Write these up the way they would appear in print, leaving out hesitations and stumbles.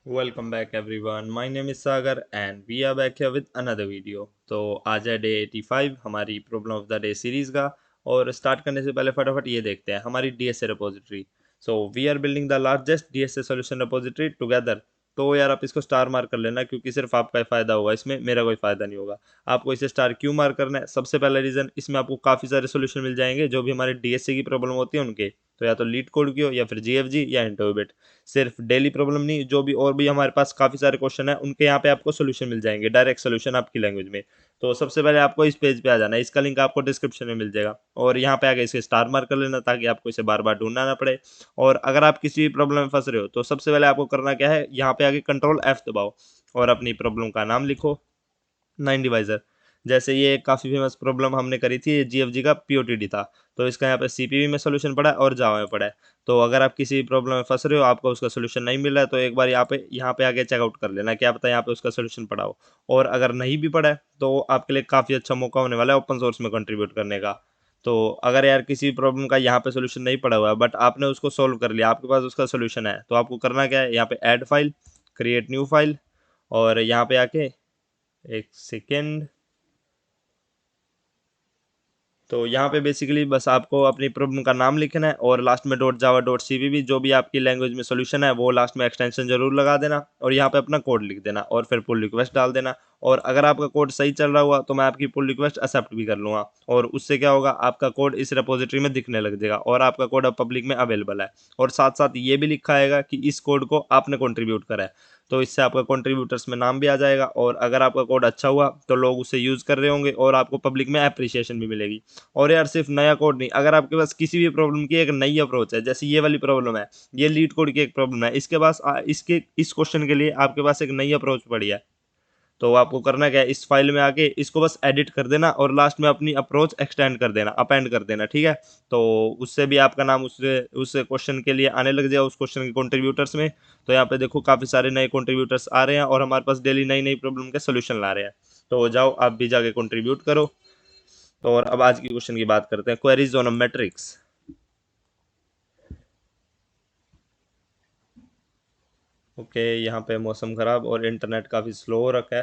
Welcome back everyone. My name is Sagar and we are back here with another video. तो आज है day 85 हमारी problem of the day series का। और start करने से पहले फटाफट ये देखते हैं हमारी DSA repository. So we are building the largest DSA solution repository together. तो यार आप इसको स्टार मार्क कर लेना क्योंकि सिर्फ आपका ही फायदा होगा, इसमें मेरा कोई फायदा नहीं होगा। आपको इसे स्टार क्यों मार्क करना है? सबसे पहला रीजन, इसमें आपको काफी सारे सोल्यूशन मिल जाएंगे जो भी हमारे डीएसए की प्रॉब्लम होती है उनके। तो या तो लीड कोड की हो या फिर जीएफजी या इंटरबिट। सिर्फ डेली प्रॉब्लम नहीं, जो भी और भी हमारे पास काफ़ी सारे क्वेश्चन है उनके यहाँ पे आपको सोल्यूशन मिल जाएंगे, डायरेक्ट सोल्यूशन आपकी लैंग्वेज में। तो सबसे पहले आपको इस पेज पे आ जाना है, इसका लिंक आपको डिस्क्रिप्शन में मिल जाएगा और यहाँ पे आगे इसे स्टार मार्क कर लेना ताकि आपको इसे बार बार ढूंढना ना पड़े। और अगर आप किसी भी प्रॉब्लम में फंस रहे हो तो सबसे पहले आपको करना क्या है, यहाँ पे आगे कंट्रोल एफ दबाओ और अपनी प्रॉब्लम का नाम लिखो, 9 डिवाइजर। जैसे ये काफ़ी फेमस प्रॉब्लम हमने करी थी, ये जीएफजी का पीओटीडी था। तो इसका यहाँ पे सीपीवी में सोल्यूशन पड़ा है और जावा में पड़ा है। तो अगर आप किसी प्रॉब्लम में फंस रहे हो, आपको उसका सोल्यूशन नहीं मिल रहा है, तो एक बार यहाँ पे आके चेकआउट कर लेना, क्या पता यहाँ पे उसका सोल्यूशन पड़ा हो। और अगर नहीं भी पड़ा है तो आपके लिए काफ़ी अच्छा मौका होने वाला है ओपन सोर्स में कंट्रीब्यूट करने का। तो अगर यार किसी प्रॉब्लम का यहाँ पे सोल्यूशन नहीं पड़ा हुआ है बट आपने उसको सोल्व कर लिया, आपके पास उसका सोल्यूशन है, तो आपको करना क्या है, यहाँ पे add file, create new file, और यहाँ पे आके एक सेकेंड। तो यहाँ पे बेसिकली बस आपको अपनी प्रॉब्लम का नाम लिखना है और लास्ट में डॉट जावा डॉट सीवीवी, जो भी आपकी लैंग्वेज में सोल्यूशन है वो लास्ट में एक्सटेंशन जरूर लगा देना और यहाँ पे अपना कोड लिख देना और फिर पुल रिक्वेस्ट डाल देना। और अगर आपका कोड सही चल रहा हुआ तो मैं आपकी पुल रिक्वेस्ट एक्सेप्ट भी कर लूँगा और उससे क्या होगा, आपका कोड इस रेपोजिटरी में दिखने लग जाएगा और आपका कोड अब पब्लिक में अवेलेबल है। और साथ साथ ये भी लिखा आएगा कि इस कोड को आपने कंट्रीब्यूट करा है। तो इससे आपका कंट्रीब्यूटर्स में नाम भी आ जाएगा और अगर आपका कोड अच्छा हुआ तो लोग उसे यूज़ कर रहे होंगे और आपको पब्लिक में अप्रिसिएशन भी मिलेगी। और यार सिर्फ नया कोड नहीं, अगर आपके पास किसी भी प्रॉब्लम की एक नई अप्रोच है, जैसे ये वाली प्रॉब्लम है, ये लीड कोड की एक प्रॉब्लम है, इसके पास इसके इस क्वेश्चन के लिए आपके पास एक नई अप्रोच पड़ी है, तो आपको करना क्या है, इस फाइल में आके इसको बस एडिट कर देना और लास्ट में अपनी अप्रोच एक्सटेंड कर देना, अपेंड कर देना, ठीक है। तो उससे भी आपका नाम उस क्वेश्चन के लिए आने लग जाएगा, उस क्वेश्चन के कंट्रीब्यूटर्स में। तो यहाँ पे देखो काफ़ी सारे नए कंट्रीब्यूटर्स आ रहे हैं और हमारे पास डेली नई नई प्रॉब्लम के सोल्यूशन ला रहे हैं। तो जाओ आप भी जाके कंट्रीब्यूट करो। तो और अब आज की क्वेश्चन की बात करते हैं, queries on a matrix. Okay, यहाँ पे मौसम खराब और इंटरनेट काफ़ी स्लो हो रखा है।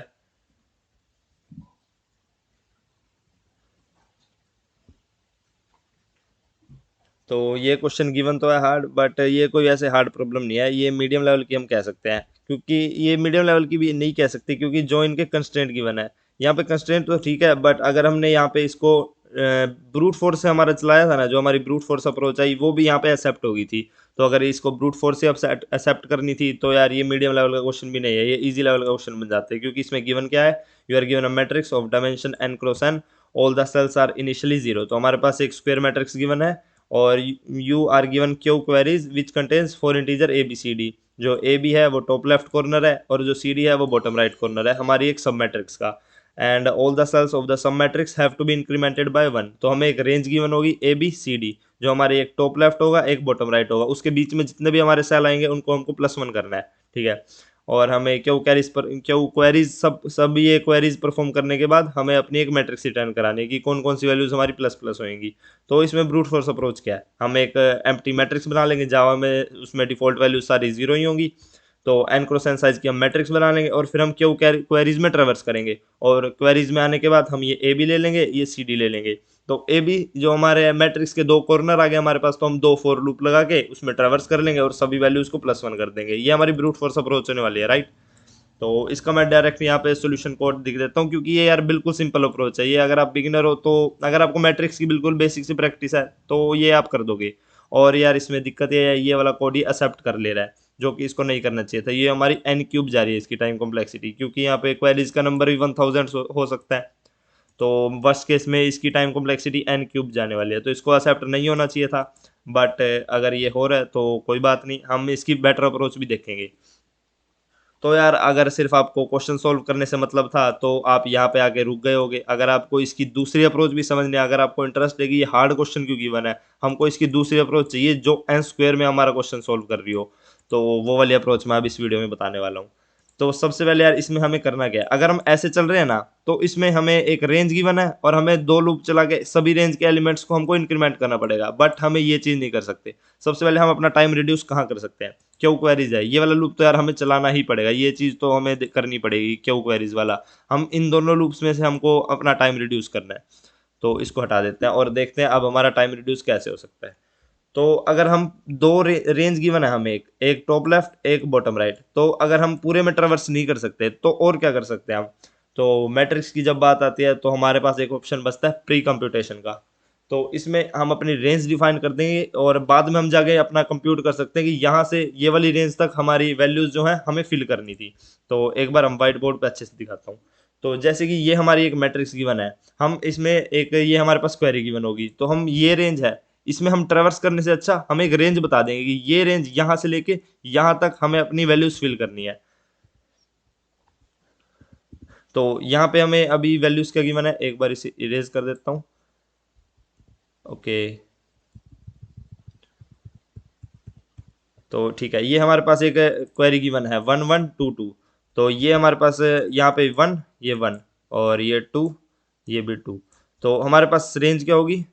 तो ये क्वेश्चन गिवन तो है हार्ड, बट ये कोई ऐसे हार्ड प्रॉब्लम नहीं है, ये मीडियम लेवल की हम कह सकते हैं, क्योंकि ये मीडियम लेवल की भी नहीं कह सकते क्योंकि जो इनके कंस्ट्रेंट गिवन है, यहाँ पे कंस्ट्रेंट तो ठीक है बट अगर हमने यहाँ पे इसको ब्रूट फोर्स से हमारा चलाया था ना, जो हमारी ब्रूट फोर्स अप्रोच आई वो भी यहाँ पे एक्सेप्ट होगी थी। तो अगर इसको ब्रूट फोर्स से एक्सेप्ट करनी थी तो यार ये मीडियम लेवल का क्वेश्चन भी नहीं है, ये इजी लेवल का क्वेश्चन बन जाते हैं, क्योंकि इसमें गिवन क्या है, you are given a matrix of dimension n cross n, all the cells are initially zero. तो हमारे पास एक स्क्वायर मैट्रिक्स गिवन है और you are given Q queries which contains four integer A B C D. जो A B है वो top left corner है और जो सी डी है वो बॉटम राइट कॉर्नर है हमारी एक सब मैट्रिक्स का। And all the cells of the submatrix have to be incremented by one. तो हमें एक रेंज गिवन होगी ए बी सी डी, जो हमारे एक टॉप लेफ्ट होगा एक बॉटम राइट होगा, उसके बीच में जितने भी हमारे सेल आएंगे उनको हमको +1 करना है, ठीक है। और हमें क्यों क्वेरीज सब ये क्वेरीज परफॉर्म करने के बाद हमें अपनी एक मैट्रिक्स रिटर्न करानी है कि कौन कौन सी वैल्यूज हमारी प्लस प्लस होंगी। तो इसमें ब्रूट फोर्स अप्रोच क्या है, हम एक एम्प्टी मैट्रिक्स बना लेंगे जावा में, उसमें डिफॉल्ट वैल्यूज सारी जीरो ही होंगी। तो एन क्रॉस एन साइज की हम मैट्रिक्स बना लेंगे और फिर हम क्यों क्वेरीज में ट्रेवर्स करेंगे और क्वेरीज में आने के बाद हम ये ए बी ले लेंगे, ये सी डी ले लेंगे। तो ए बी जो हमारे मैट्रिक्स के दो कॉर्नर आ गए हमारे पास, तो हम दो फोर लूप लगा के उसमें ट्रेवर्स कर लेंगे और सभी वैल्यूज को +1 कर देंगे। ये हमारी ब्रूट फोर्स अप्रोच होने वाली है, राइट। तो इसका मैं डायरेक्ट यहाँ पे सॉल्यूशन कोड दिख देता हूँ, क्योंकि ये यार बिल्कुल सिंपल अप्रोच है, ये अगर आप बिगिनर हो तो अगर आपको मैट्रिक्स की बिल्कुल बेसिक से प्रैक्टिस है तो ये आप कर दोगे। और यार इसमें दिक्कत ये है, ये वाला कोड ही एक्सेप्ट कर ले रहा है जो कि इसको नहीं करना चाहिए था। ये हमारी n क्यूब जा रही है इसकी टाइम कॉम्प्लेक्सिटी, क्योंकि यहाँ पे क्वेरीज का नंबर भी 1000 हो सकता है। तो वर्स्ट केस में इसकी टाइम कॉम्प्लेक्सिटी n क्यूब जाने वाली है, तो इसको एक्सेप्ट नहीं होना चाहिए था। बट अगर ये हो रहा है तो कोई बात नहीं, हम इसकी बेटर अप्रोच भी देखेंगे। तो यार अगर सिर्फ आपको क्वेश्चन सॉल्व करने से मतलब था तो आप यहाँ पे आके रुक गए होगे। अगर आपको इसकी दूसरी अप्रोच भी समझने, अगर आपको इंटरेस्ट है कि ये हार्ड क्वेश्चन क्यों गिवन है, हमको इसकी दूसरी अप्रोच चाहिए जो n स्क्वायर में हमारा क्वेश्चन सॉल्व कर रही हो, तो वो वाली अप्रोच मैं अब इस वीडियो में बताने वाला हूँ। तो सबसे पहले यार इसमें हमें करना क्या है, अगर हम ऐसे चल रहे हैं ना तो इसमें हमें एक रेंज गिवन है और हमें दो लूप चला के सभी रेंज के एलिमेंट्स को हमको इंक्रीमेंट करना पड़ेगा, बट हमें ये चीज़ नहीं कर सकते। सबसे पहले हम अपना टाइम रिड्यूस कहाँ कर सकते हैं, क्यू क्वेरीज है, ये वाला लूप तो यार हमें चलाना ही पड़ेगा, ये चीज़ तो हमें करनी पड़ेगी क्यू क्वेरीज वाला। हम इन दोनों लूप्स में से हमको अपना टाइम रिड्यूस करना है, तो इसको हटा देते हैं और देखते हैं अब हमारा टाइम रिड्यूस कैसे हो सकता है। तो अगर हम दो रेंज गिवन है हमें, एक टॉप लेफ्ट एक बॉटम राइट, तो अगर हम पूरे में ट्रेवर्स नहीं कर सकते तो और क्या कर सकते हैं हम। तो मैट्रिक्स की जब बात आती है तो हमारे पास एक ऑप्शन बचता है प्री कंप्यूटेशन का। तो इसमें हम अपनी रेंज डिफाइन कर देंगे और बाद में हम जाके अपना कंप्यूट कर सकते हैं कि यहाँ से ये वाली रेंज तक हमारी वैल्यूज जो है हमें फिल करनी थी। तो एक बार हम व्हाइट बोर्ड पे अच्छे से दिखाता हूँ। तो जैसे कि ये हमारी एक मैट्रिक्स गिवन है, हम इसमें एक ये हमारे पास क्वेरी गिवन होगी, तो हम ये रेंज है, इसमें हम ट्रेवर्स करने से अच्छा हम एक रेंज बता देंगे कि ये रेंज यहाँ से लेके यहाँ तक हमें अपनी वैल्यूज फिल करनी है। तो यहाँ पे हमें अभी वैल्यूज क्या गिवन है, एक बार इसे इरेज कर देता हूँ। ओके, तो ठीक है, ये हमारे पास एक क्वेरी गिवन है 1122। तो ये हमारे पास यहाँ पे 1 ये 1 और ये 2 ये भी 2। तो हमारे पास रेंज क्या होगी,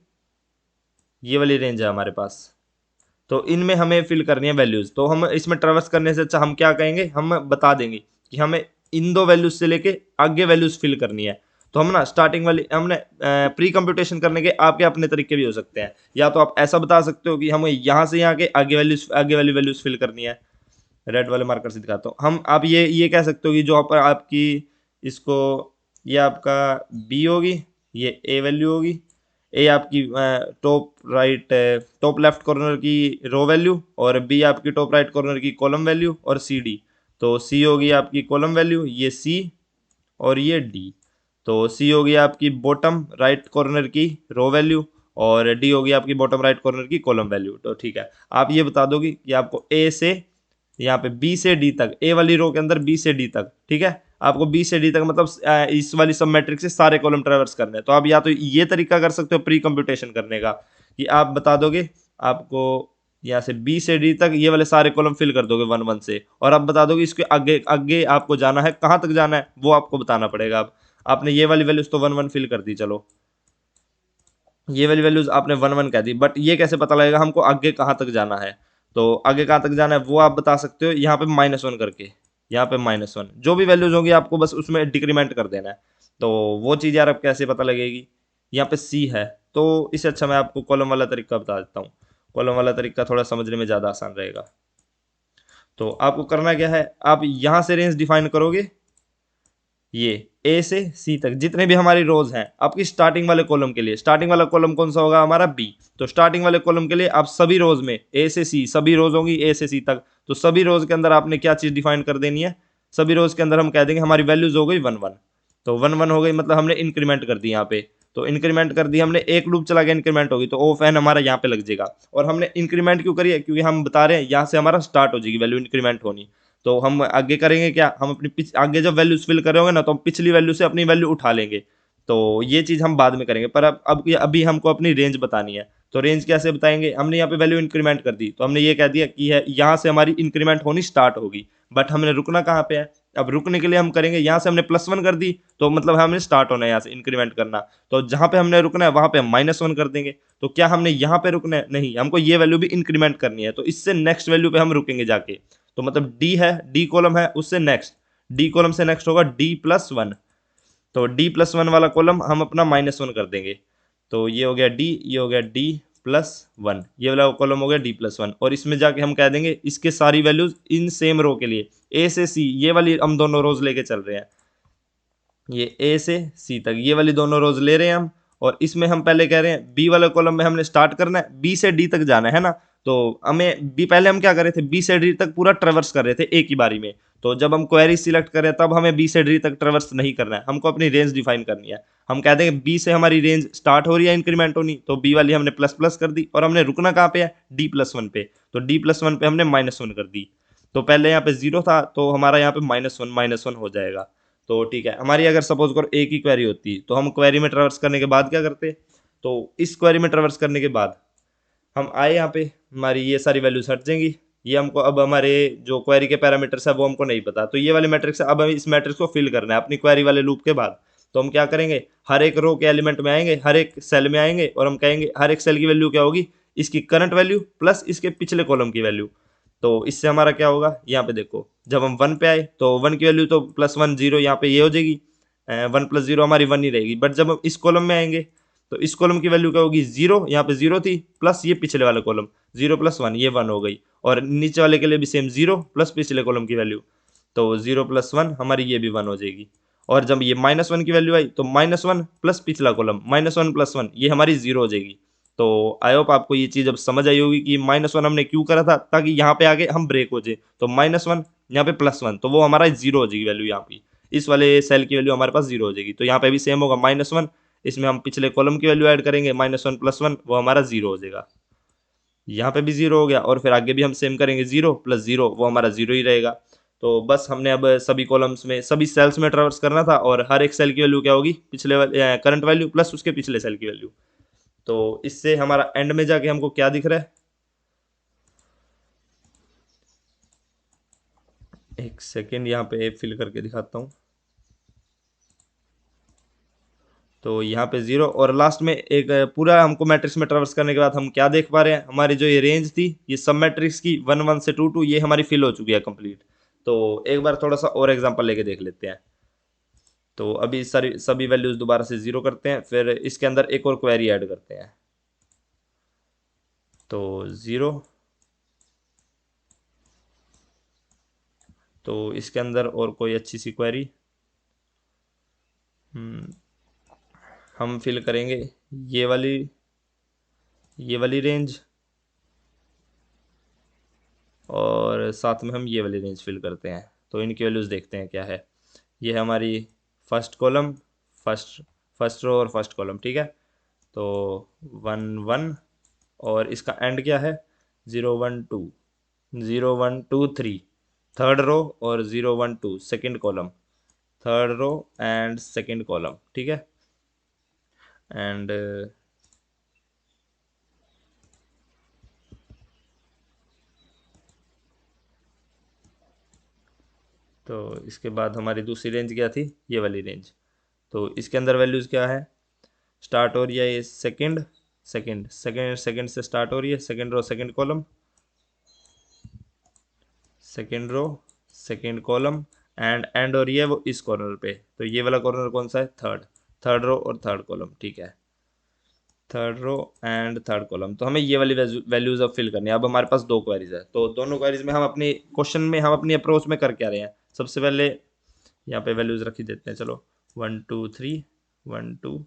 ये वाली रेंज है हमारे पास। तो इनमें हमें फिल करनी है वैल्यूज। तो हम इसमें ट्रेवर्स करने से अच्छा हम क्या कहेंगे, हम बता देंगे कि हमें इन दो वैल्यूज से लेके आगे वैल्यूज फिल करनी है। तो हम ना स्टार्टिंग वाली हमने प्री कंप्यूटेशन करने के आपके अपने तरीके भी हो सकते हैं, या तो आप ऐसा बता सकते हो कि हमें यहाँ से यहाँ के आगे वैल्यूज आगे वाली वैल्यूज फिल करनी है। रेड वाले मार्कर से दिखाता हूँ। हम आप ये कह सकते हो कि जो आपकी इसको, ये आपका बी होगी, ये ए वैल्यू होगी, ए आपकी top right top left corner की रो वैल्यू, और बी आपकी टॉप राइट कॉर्नर की कॉलम वैल्यू, और सी डी। तो सी होगी आपकी कॉलम वैल्यू, ये सी और ये डी। तो सी होगी आपकी बॉटम राइट कॉर्नर की रो वैल्यू और डी होगी आपकी बॉटम राइट कॉर्नर की कॉलम वैल्यू। तो ठीक है, आप ये बता दोगे कि आपको ए से यहाँ पे बी से डी तक, ए वाली रो के अंदर बी से डी तक, ठीक है, आपको बी से डी तक मतलब इस वाली सब मैट्रिक्स से सारे कॉलम ट्रेवर्स करने हैं। तो आप या तो ये तरीका कर सकते हो प्री कंप्यूटेशन करने का कि आप बता दोगे आपको यहाँ से बी से डी तक ये वाले सारे कॉलम फिल कर दोगे 1 1 से, और आप बता दोगे इसके आगे आगे आपको जाना है, कहाँ तक जाना है वो आपको बताना पड़ेगा। अब आपने ये वाली वैल्यूज तो 1 1 फिल कर दी, चलो ये वाली वैल्यूज आपने 1 1 कह दी, बट ये कैसे पता लगेगा हमको आगे कहाँ तक जाना है। तो आगे कहाँ तक जाना है वो आप बता सकते हो यहाँ पे -1 करके, यहाँ पे -1 जो भी वैल्यूज होंगी आपको बस उसमें डिक्रीमेंट कर देना है। तो वो चीज़ यार अब कैसे पता लगेगी, यहाँ पे सी है, तो इससे अच्छा मैं आपको कॉलम वाला तरीका बता देता हूँ। कॉलम वाला तरीका थोड़ा समझने में ज़्यादा आसान रहेगा। तो आपको करना क्या है, आप यहाँ से रेंज डिफाइन करोगे, ये ए से सी तक जितने भी हमारी रोज हैं आपकी स्टार्टिंग वाले कॉलम के लिए, स्टार्टिंग वाला कॉलम कौन सा होगा हमारा बी। तो स्टार्टिंग वाले कॉलम के लिए आप सभी रोज में ए से सी सभी रोज होंगी ए से सी तक, तो सभी रोज के अंदर आपने क्या चीज डिफाइन कर देनी है, सभी रोज के अंदर हम कह देंगे हमारी वैल्यूज हो गई 1 1। तो 1 1 हो गई मतलब हमने इंक्रीमेंट कर दी यहाँ पे। तो इंक्रीमेंट कर दी हमने, एक लूप चला गया इंक्रीमेंट होगी, तो ऑफ एन हमारा यहाँ पे लग जाएगा। और हमने इंक्रीमेंट क्यों करी है, क्योंकि हम बता रहे हैं यहाँ से हमारा स्टार्ट हो जाएगी वैल्यू इंक्रीमेंट होनी। तो हम आगे करेंगे क्या, हम अपनी आगे जब वैल्यूज फिल कर रहे होंगे ना तो हम पिछली वैल्यू से अपनी वैल्यू उठा लेंगे। तो ये चीज़ हम बाद में करेंगे, पर अब अभी हमको अपनी रेंज बतानी है। तो रेंज कैसे बताएंगे, हमने यहाँ पे वैल्यू इंक्रीमेंट कर दी, तो हमने ये कह दिया कि है यहाँ से हमारी इंक्रीमेंट होनी स्टार्ट होगी, बट हमने रुकना कहाँ पे है। अब रुकने के लिए हम करेंगे, यहाँ से हमने +1 कर दी तो मतलब हमें स्टार्ट होना है यहाँ से इंक्रीमेंट करना। तो जहाँ पे हमने रुकना है वहाँ पे हम -1 कर देंगे। तो क्या हमने यहाँ पे रुकना है, नहीं, हमको ये वैल्यू भी इंक्रीमेंट करनी है, तो इससे नेक्स्ट वैल्यू पे हम रुकेंगे जाके। तो मतलब डी है, डी कॉलम है, उससे नेक्स्ट डी कॉलम से नेक्स्ट होगा D+1। तो D+1 वाला कॉलम हम अपना -1 कर देंगे। तो ये हो गया डी, ये हो गया D+1, ये वाला कॉलम हो गया D+1, और इसमें जाके हम कह देंगे इसके सारी वैल्यूज इन सेम रो के लिए ए से सी, ये वाली हम दोनों रोज लेके चल रहे हैं, ये ए से सी तक ये वाली दोनों रोज ले रहे हैं हम। और इसमें हम पहले कह रहे हैं बी वाले कॉलम में हमने स्टार्ट करना है, बी से डी तक जाना है ना। तो हमें बी, पहले हम क्या कर रहे थे, बी से डी तक पूरा ट्रेवर्स कर रहे थे एक ही बारी में। तो जब हम क्वेरी सिलेक्ट करें तब हमें बी से डी तक ट्रेवर्स नहीं करना है, हमको अपनी रेंज डिफाइन करनी है। हम कहते हैं बी से हमारी रेंज स्टार्ट हो रही है इंक्रीमेंट होनी, तो बी वाली हमने प्लस प्लस कर दी, और हमने रुकना कहाँ पे है, D+1 पे। तो D+1 पे हमने -1 कर दी। तो पहले यहाँ पे 0 था तो हमारा यहाँ पे -1 हो जाएगा। तो ठीक है, हमारी अगर सपोज करो एक ही क्वेरी होती तो हम क्वेरी में ट्रेवर्स करने के बाद क्या करते। तो इस क्वेरी में ट्रेवर्स करने के बाद हम आए यहाँ पे, हमारी ये सारी वैल्यूज हट जाएंगी, ये हमको अब हमारे जो क्वेरी के पैरामीटर्स है वो हमको नहीं पता, तो ये वाले मैट्रिक्स है, अब हमें इस मैट्रिक्स को फिल करना है अपनी क्वेरी वाले लूप के बाद। तो हम क्या करेंगे, हर एक रो के एलिमेंट में आएंगे, हर एक सेल में आएंगे और हम कहेंगे हर एक सेल की वैल्यू क्या होगी, इसकी करंट वैल्यू प्लस इसके पिछले कॉलम की वैल्यू। तो इससे हमारा क्या होगा, यहाँ पे देखो जब हम 1 पे आए तो 1 की वैल्यू तो +1 0 यहाँ पे ये हो जाएगी, 1 + 0 हमारी 1 ही रहेगी। बट जब हम इस कॉलम में आएंगे तो इस कॉलम की वैल्यू क्या होगी, 0, यहाँ पे 0 थी प्लस ये पिछले वाला कॉलम 0 + 1 ये 1 हो गई, और नीचे वाले के लिए भी सेम 0 प्लस पिछले कॉलम की वैल्यू, तो 0 + 1 हमारी ये भी 1 हो जाएगी। और जब ये -1 की वैल्यू आई तो -1 प्लस पिछला कॉलम -1 + 1 ये हमारी 0 हो जाएगी। तो आई होप आपको ये चीज़ अब समझ आई होगी कि -1 हमने क्यों करा था, ताकि यहाँ पे आगे हम ब्रेक हो जाए। तो -1 यहाँ पे +1 तो वो हमारा 0 हो जाएगी वैल्यू, यहाँ पे इस वाले सेल की वैल्यू हमारे पास 0 हो जाएगी। तो यहाँ पे भी सेम होगा -1, इसमें हम पिछले कॉलम की वैल्यू ऐड करेंगे -1 + 1 वो हमारा 0 हो जाएगा। यहाँ पे भी 0 हो गया, और फिर आगे भी हम सेम करेंगे 0 + 0 वो हमारा 0 ही रहेगा। तो बस हमने अब सभी कॉलम्स में सभी सेल्स में ट्रावर्स करना था, और हर एक सेल की वैल्यू क्या होगी, पिछले वाले करंट वैल्यू प्लस उसके पिछले सेल की वैल्यू। तो इससे हमारा एंड में जाके हमको क्या दिख रहा है, एक सेकेंड यहाँ पे फिल करके दिखाता हूँ। तो यहाँ पे 0 और लास्ट में एक पूरा हमको मैट्रिक्स में ट्रावर्स करने के बाद हम क्या देख पा रहे हैं, हमारी जो ये रेंज थी ये सब मैट्रिक्स की 1 1 से 2 2 ये हमारी फिल हो चुकी है कंप्लीट। तो एक बार थोड़ा सा और एग्जांपल लेके देख लेते हैं। तो अभी सारी सभी वैल्यूज दोबारा से 0 करते हैं, फिर इसके अंदर एक और क्वेरी ऐड करते हैं। तो 0, तो इसके अंदर और कोई अच्छी सी क्वेरी हम फिल करेंगे, ये वाली ये वाली रेंज, और साथ में हम ये वाली रेंज फिल करते हैं। तो इनकी वैल्यूज़ देखते हैं क्या है। ये है हमारी first column, first first row और फर्स्ट कॉलम, ठीक है। तो 1 1 और इसका एंड क्या है, 0 1 2 0 1 2 3 थर्ड रो, और 0 1 2 second column, third row and second column, ठीक है। एंड तो इसके बाद हमारी दूसरी रेंज क्या थी, ये वाली रेंज। तो इसके अंदर वैल्यूज़ क्या है, स्टार्ट हो रही है ये सेकंड सेकंड सेकंड सेकंड से स्टार्ट हो रही है, second row second column, second row second column, and हो रही है वो इस कॉर्नर पे। तो ये वाला कॉर्नर कौन सा है, थर्ड, थर्ड रो और थर्ड कॉलम, ठीक है। Third row and third column, तो हमें ये वाली वैल्यूज अब फिल करनी है। अब हमारे पास दो क्वेरीज है, तो दोनों क्वेरीज में हम अपनी क्वेश्चन में हम अपनी अप्रोच में कर क्या रहे हैं, सबसे पहले यहाँ पे वैल्यूज रख ही देते हैं, चलो 1 2 3 1 2।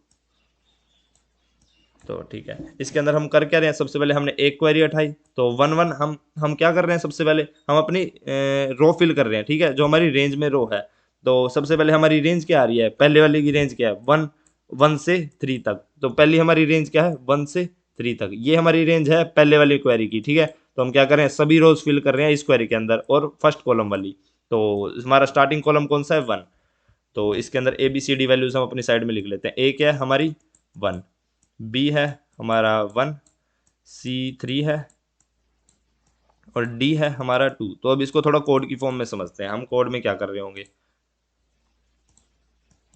तो ठीक है, इसके अंदर हम कर क्या रहे हैं, सबसे पहले हमने एक क्वेरी उठाई, तो 1 1 हम क्या कर रहे हैं, सबसे पहले हम अपनी रो फिल कर रहे हैं, ठीक है, जो हमारी रेंज में रो है। तो सबसे पहले हमारी रेंज क्या आ रही है, पहले वाली की रेंज क्या है, 1 1 से 3 तक। तो पहली हमारी रेंज क्या है, 1 से 3 तक, ये हमारी रेंज है पहले वाली क्वेरी की, ठीक है। तो हम क्या कर रहे हैं, सभी रोज फिल कर रहे हैं इस क्वेरी के अंदर, और फर्स्ट कॉलम वाली। तो हमारा स्टार्टिंग कॉलम कौन सा है, 1। तो इसके अंदर ABCD वैल्यूज हम अपनी साइड में लिख लेते हैं। ए क्या है हमारी 1, बी है हमारा 1, सी 3 है, और डी है हमारा 2। तो अब इसको थोड़ा कोड की फॉर्म में समझते हैं, हम कोड में क्या कर रहे होंगे।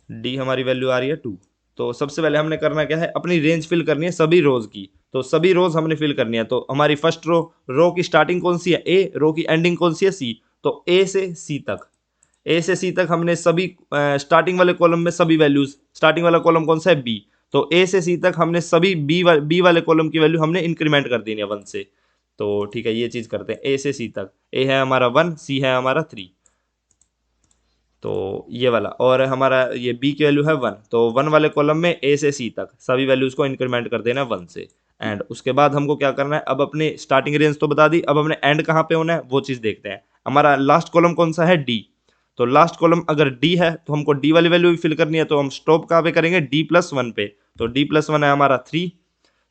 डी हमारी वैल्यू आ रही है 2। तो सबसे पहले हमने करना क्या है, अपनी रेंज फिल करनी है सभी रोज की। तो सभी रोज हमने फिल करनी है। तो हमारी फर्स्ट रो की स्टार्टिंग कौन सी है, ए, रो की एंडिंग कौन सी है, सी। तो ए से सी तक, ए से सी तक हमने सभी स्टार्टिंग वाले कॉलम में सभी वैल्यूज, स्टार्टिंग वाला कॉलम कौन सा है, बी। तो ए से सी तक हमने सभी बी वाले कॉलम की वैल्यू हमने इंक्रीमेंट कर देनी है 1 से। तो ठीक है, ये चीज करते हैं, ए से सी तक, ए है हमारा 1, सी है हमारा 3। तो ये वाला, और हमारा ये बी की वैल्यू है 1। तो 1 वाले कॉलम में ए से सी तक सभी वैल्यूज को इंक्रीमेंट कर देना है 1 से। एंड उसके बाद हमको क्या करना है, अब अपनी स्टार्टिंग रेंज तो बता दी, अब हमने एंड कहाँ पे होना है वो चीज़ देखते हैं। हमारा लास्ट कॉलम कौन सा है, डी। तो लास्ट कॉलम अगर डी है तो हमको डी वाली वैल्यू भी फिल करनी है। तो हम स्टॉप कहाँ पे करेंगे, D+1 पे। तो D+1 है हमारा 3।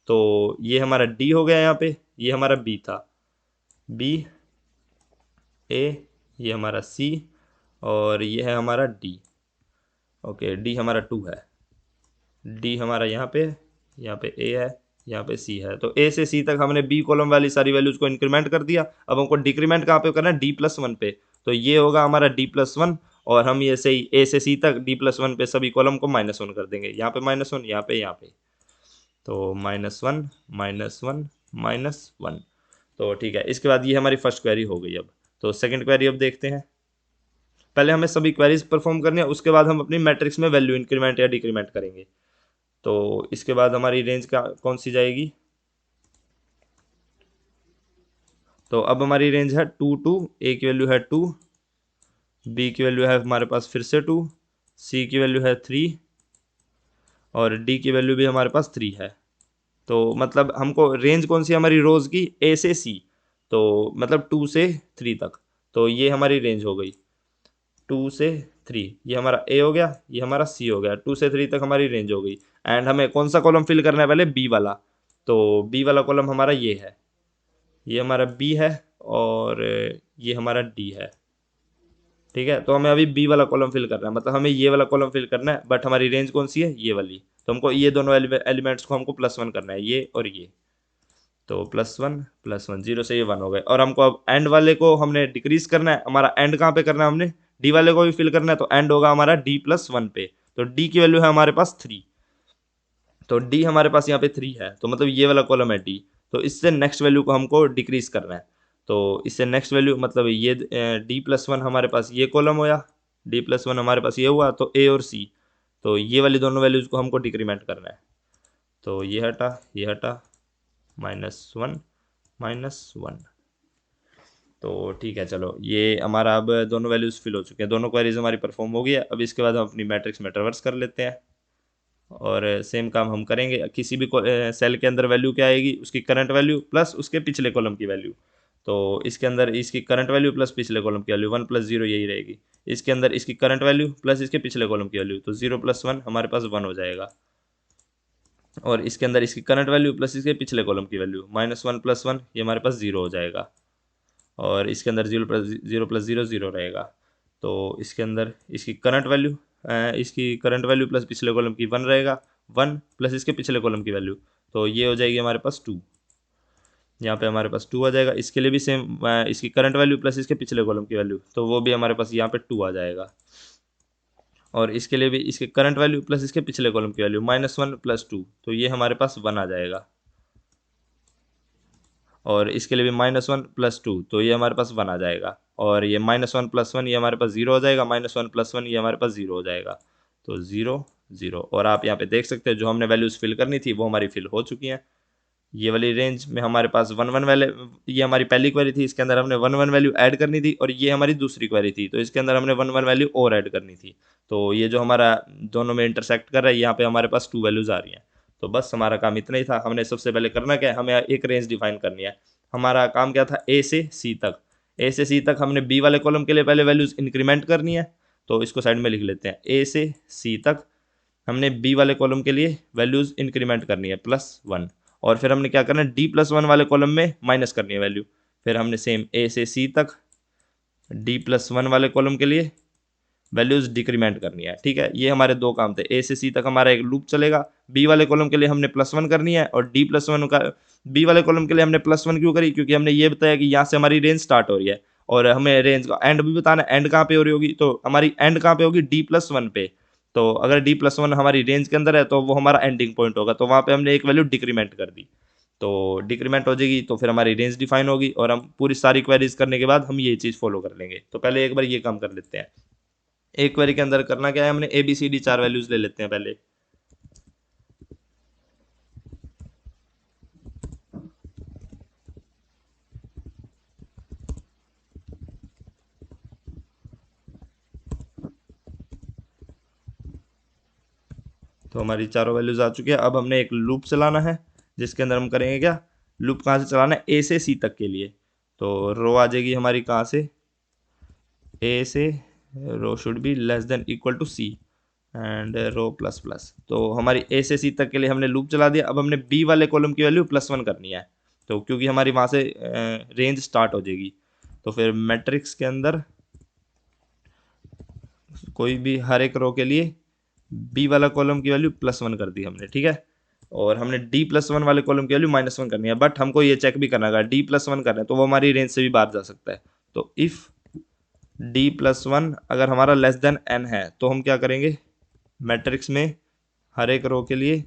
तो ये हमारा डी हो गया यहाँ पे, ये हमारा बी था, बी, ए, ये हमारा सी, और ये है हमारा डी। ओके, डी हमारा 2 है, डी हमारा यहाँ पे ए है, यहाँ पे सी है, तो ए से सी तक हमने बी कॉलम वाली सारी वैल्यूज को इंक्रीमेंट कर दिया। अब हमको डिक्रीमेंट कहाँ पे करना है, डी+1 पे। तो ये होगा हमारा डी+1, और हम ये से ए से सी तक डी+1 पे सभी कॉलम को -1 कर देंगे। यहाँ पे -1, यहाँ पे, यहाँ पे, तो -1 -1 -1। तो ठीक है, इसके बाद ये हमारी फर्स्ट क्वेरी हो गई। अब तो सेकंड क्वेरी अब देखते हैं। पहले हमें सभी क्वेरीज परफॉर्म करनी है, उसके बाद हम अपनी मैट्रिक्स में वैल्यू इंक्रीमेंट या डिक्रीमेंट करेंगे। तो इसके बाद हमारी रेंज का कौन सी जाएगी, तो अब हमारी रेंज है 2 2, ए की वैल्यू है 2, बी की वैल्यू है हमारे पास फिर से 2, सी की वैल्यू है 3, और डी की वैल्यू भी हमारे पास 3 है। तो मतलब हमको रेंज कौन सी हमारी रोज की, ए से सी, तो मतलब 2 से 3 तक। तो ये हमारी रेंज हो गई 2 से 3, ये हमारा ए हो गया, ये हमारा सी हो गया, 2 से 3 तक हमारी रेंज हो गई। एंड हमें कौन सा कॉलम फिल करना है पहले, बी वाला। तो बी वाला कॉलम हमारा ये है, ये हमारा बी है, और ये हमारा डी है। ठीक है, तो हमें अभी बी वाला कॉलम फिल करना है, मतलब हमें ये वाला कॉलम फिल करना है, बट हमारी रेंज कौन सी है, ये वाली। तो हमको ये दोनों एलिमेंट्स को हमको +1 करना है, ये और ये। तो +1 +1, 0 से ये 1 हो गए। और हमको अब एंड वाले को हमने डिक्रीज करना है, हमारा एंड कहाँ पे करना है, हमने डी वाले को भी फिल करना है, तो एंड होगा हमारा D+1 पे। तो डी की वैल्यू है हमारे पास 3, तो डी हमारे पास यहाँ पे 3 है, तो मतलब ये वाला कॉलम है डी। तो इससे नेक्स्ट वैल्यू को हमको डिक्रीज करना है। तो इससे नेक्स्ट वैल्यू मतलब ये D+1 हमारे पास ये कॉलम होया, D+1 हमारे पास ये हुआ, तो ए और सी, तो ये वाली दोनों वैल्यूज को हमको डिक्रीमेंट करना है। तो ये हटा, ये हटा, -1 -1। तो ठीक है, चलो ये हमारा अब दोनों वैल्यूज फिल हो चुके हैं, दोनों क्वेरीज हमारी परफॉर्म हो गई है। अब इसके बाद हम अपनी मैट्रिक्स में ट्रांसवर्स कर लेते हैं, और सेम काम हम करेंगे। किसी भी सेल के अंदर वैल्यू क्या आएगी, उसकी करंट वैल्यू प्लस उसके पिछले कॉलम की वैल्यू। तो इसके अंदर इसकी करंट वैल्यू प्लस पिछले कॉलम की वैल्यू 1 + 0 यही रहेगी। इसके अंदर इसकी करंट वैल्यू प्लस इसके पिछले कॉलम की वैल्यू, तो 0 + 1 हमारे पास 1 हो जाएगा। और इसके अंदर इसकी करंट वैल्यू प्लस इसके पिछले कॉलम की वैल्यू, -1 + 1 ये हमारे पास 0 हो जाएगा। और इसके अंदर 0 + 0 0 रहेगा। तो इसके अंदर इसकी करंट वैल्यू, इसकी करंट वैल्यू प्लस पिछले कॉलम की 1 रहेगा, 1 प्लस इसके पिछले कॉलम की वैल्यू, तो ये हो जाएगी हमारे पास 2। यहाँ पे हमारे पास 2 आ जाएगा। इसके लिए भी सेम, इसकी करंट वैल्यू प्लस इसके पिछले कॉलम की वैल्यू, तो वो भी हमारे पास यहाँ पे 2 आ जाएगा। और इसके लिए भी इसके करंट वैल्यू प्लस इसके पिछले कॉलम की वैल्यू, -1 + 2, तो ये हमारे पास 1 आ जाएगा। और इसके लिए भी -1 + 2, तो ये हमारे पास 1 आ जाएगा। और ये -1 + 1 ये हमारे पास 0 हो जाएगा, -1 + 1 ये हमारे पास 0 हो जाएगा। तो 0 0। और आप यहाँ पे देख सकते हैं जो हमने वैल्यूज फिल करनी थी वो हमारी फिल हो चुकी हैं। ये वाली रेंज में हमारे पास 1 1 वाले, ये हमारी पहली क्वेरी थी, इसके अंदर हमने 1 1 वैल्यू ऐड करनी थी। और ये हमारी दूसरी क्वेरी थी, तो इसके अंदर हमने 1 1 वैल्यू और ऐड करनी थी। तो ये जो हमारा दोनों में इंटरसेक्ट कर रहा है, यहाँ पे हमारे पास 2 वैल्यूज आ रही हैं। तो बस हमारा काम इतना ही था। हमने सबसे पहले करना क्या है, हमें एक रेंज डिफाइन करनी है। हमारा काम क्या था, ए से सी तक। ए से सी तक हमने बी वाले कॉलम के लिए पहले वैल्यूज इंक्रीमेंट करनी है, तो इसको साइड में लिख लेते हैं। ए से सी तक हमने बी वाले कॉलम के लिए वैल्यूज इंक्रीमेंट करनी है +1। और फिर हमने क्या करना है, D+1 वाले कॉलम में माइनस करनी है वैल्यू। फिर हमने सेम ए से सी तक D+1 वाले कॉलम के लिए वैल्यूज डिक्रीमेंट करनी है। ठीक है, ये हमारे दो काम थे। ए से सी तक हमारा एक लूप चलेगा, बी वाले कॉलम के लिए हमने +1 करनी है, और D+1 का बी वाले कॉलम के लिए हमने +1 क्यों करी, क्योंकि हमने ये बताया कि यहाँ से हमारी रेंज स्टार्ट हो रही है, और हमें रेंज का एंड भी बताना है। एंड कहाँ पे हो रही होगी, तो हमारी एंड कहाँ पे होगी, D+1 पे। तो अगर D+1 हमारी रेंज के अंदर है तो वो हमारा एंडिंग पॉइंट होगा, तो वहाँ पे हमने एक वैल्यू डिक्रीमेंट कर दी। तो डिक्रीमेंट हो जाएगी, तो फिर हमारी रेंज डिफाइन होगी, और हम पूरी सारी क्वेरीज करने के बाद हम ये चीज़ फॉलो कर लेंगे। तो पहले एक बार ये काम कर लेते हैं। एक क्वेरी के अंदर करना क्या है, हमने ABCD 4 वैल्यूज ले लेते हैं पहले। तो हमारी चारों वैल्यूज आ चुकी है। अब हमने एक लूप चलाना है, जिसके अंदर हम करेंगे क्या, लूप कहाँ से चलाना है, ए से सी तक के लिए। तो रो आ जाएगी हमारी कहाँ से, ए से, रो शुड बी < C एंड रो ++। तो हमारी ए से सी तक के लिए हमने लूप चला दिया। अब हमने बी वाले कॉलम की वैल्यू +1 करनी है, तो क्योंकि हमारी वहाँ से रेंज स्टार्ट हो जाएगी। तो फिर मैट्रिक्स के अंदर कोई भी हर एक रो के लिए बी वाला कॉलम की वैल्यू +1 कर दी हमने। ठीक है, और हमने D+1 वाले कॉलम की वैल्यू -1 करनी है, बट हमको ये चेक भी करना है, D+1 कर रहे हैं तो वो हमारी रेंज से भी बाहर जा सकता है। तो इफ़ D+1 अगर हमारा लेस देन n है तो हम क्या करेंगे, मैट्रिक्स में हर एक रो के लिए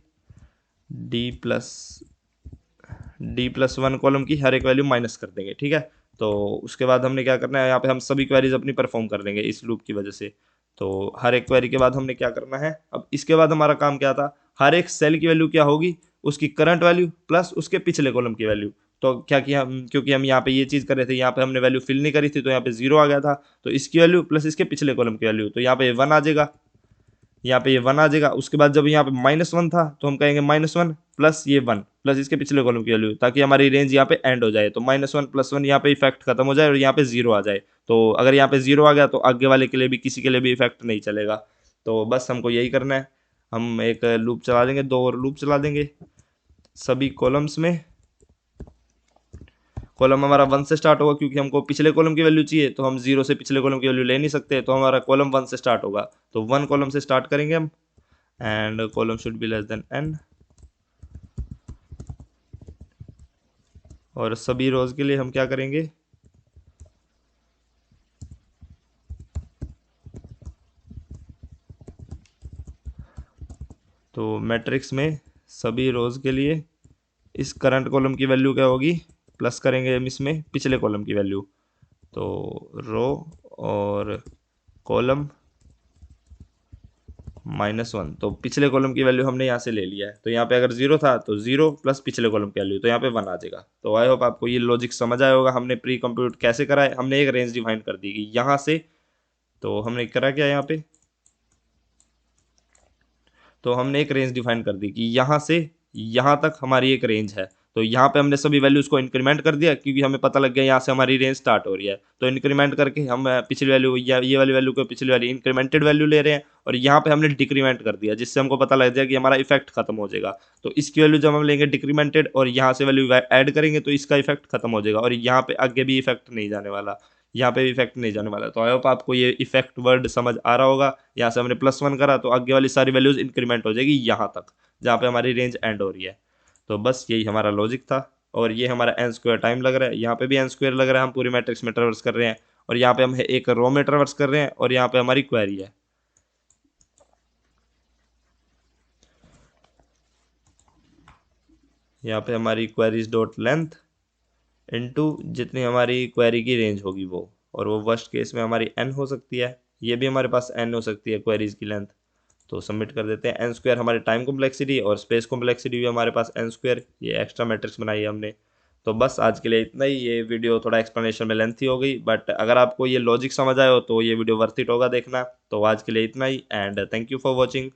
D+1 कॉलम की हर एक वैल्यू माइनस कर देंगे, ठीक है। तो उसके बाद हमने क्या करना है, यहाँ पे हम सभी क्वेरीज अपनी परफॉर्म कर लेंगे इस लूप की वजह से। तो हर एक क्वेरी के बाद हमने क्या करना है, अब इसके बाद हमारा काम क्या था, हर एक सेल की वैल्यू क्या होगी, उसकी करंट वैल्यू प्लस उसके पिछले कॉलम की वैल्यू। तो क्या किया हम, क्योंकि हम यहाँ पे ये चीज़ कर रहे थे, यहाँ पे हमने वैल्यू फिल नहीं करी थी तो यहाँ पे 0 आ गया था, तो इसकी वैल्यू प्लस इसके पिछले कॉलम की वैल्यू, तो यहाँ पे 1 आ जाएगा, यहाँ पे ये 1 आ जाएगा। उसके बाद जब यहाँ पे -1 था तो हम कहेंगे -1 प्लस ये 1 प्लस इसके पिछले कॉलम की वैल्यू, ताकि हमारी रेंज यहाँ पे एंड हो जाए। तो -1 + 1 यहाँ पे इफेक्ट खत्म हो जाए और यहाँ पे 0 आ जाए। तो अगर यहाँ पे 0 आ गया तो आगे वाले के लिए भी, किसी के लिए भी इफेक्ट नहीं चलेगा। तो बस हमको यही करना है, हम एक लूप चला देंगे, 2 और लूप चला देंगे सभी कॉलम्स में। कॉलम हमारा 1 से स्टार्ट होगा, क्योंकि हमको पिछले कॉलम की वैल्यू चाहिए, तो हम 0 से पिछले कॉलम की वैल्यू ले नहीं सकते, तो हमारा कॉलम 1 से स्टार्ट होगा। तो 1 कॉलम से स्टार्ट करेंगे हम, and column should be less than n। और सभी रोज के लिए हम क्या करेंगे, तो मैट्रिक्स में सभी रोज के लिए इस करंट कॉलम की वैल्यू क्या होगी, प्लस करेंगे हम इसमें पिछले कॉलम की वैल्यू। तो रो और कॉलम -1, तो पिछले कॉलम की वैल्यू हमने यहाँ से ले लिया है। तो यहाँ पे अगर 0 था तो 0 प्लस पिछले कॉलम की वैल्यू, तो यहाँ पे 1 आ जाएगा। तो आई होप आपको ये लॉजिक समझ आया होगा। हमने प्री कंप्यूट कैसे करा है, हमने एक रेंज डिफाइन कर दी कि यहाँ से, तो हमने करा क्या यहाँ पे, तो हमने एक रेंज डिफाइन कर दी कि यहाँ से यहाँ तक हमारी एक रेंज है। तो यहाँ पे हमने सभी वैल्यूज को इंक्रीमेंट कर दिया, क्योंकि हमें पता लग गया यहाँ से हमारी रेंज स्टार्ट हो रही है। तो इंक्रीमेंट करके हम पिछली वैल्यू या ये वाली वैल्यू को पिछली वाली इंक्रीमेंटेड वैल्यू ले रहे हैं, और यहाँ पे हमने डिक्रीमेंट कर दिया, जिससे हमको पता लग जाएगा कि हमारा इफेक्ट खत्म हो जाएगा। तो इसकी वैल्यू जब हम लेंगे डिक्रीमेंटेड और यहाँ से वैल्यू ऐड करेंगे तो इसका इफेक्ट खत्म हो जाएगा, और यहाँ पे आगे भी इफेक्ट नहीं जाने वाला, यहाँ पे भी इफेक्ट नहीं जाने वाला। तो आई होप आपको ये इफेक्ट वर्ड समझ आ रहा होगा। यहाँ से हमने +1 करा तो आगे वाली सारी वैल्यूज इंक्रीमेंट हो जाएगी यहाँ तक, जहाँ पे हमारी रेंज एंड हो रही है। तो बस यही हमारा लॉजिक था, और ये हमारा n² टाइम लग रहा है, यहाँ पे भी n² लग रहा है, हम पूरी मैट्रिक्स में ट्रेवर्स कर रहे हैं, और यहाँ पे हम एक रो में ट्रेवर्स कर रहे हैं, और यहाँ पे हमारी क्वेरी है। यहाँ पे हमारी क्वेरीज डॉट लेंथ इनटू जितनी हमारी क्वेरी की रेंज होगी वो, और वो वर्स्ट केस में हमारी n हो सकती है, ये भी हमारे पास n हो सकती है क्वेरीज की लेंथ। तो सबमिट कर देते हैं। n² हमारी टाइम कॉम्प्लेक्सिटी, और स्पेस कॉम्प्लेक्सिटी भी हमारे पास n², ये एक्स्ट्रा मैट्रिक्स बनाई है हमने। तो बस आज के लिए इतना ही। ये वीडियो थोड़ा एक्सप्लेनेशन में लेंथी हो गई, बट अगर आपको ये लॉजिक समझ आए हो तो ये वीडियो वर्थ इट होगा देखना। तो आज के लिए इतना ही, and thank you for watching.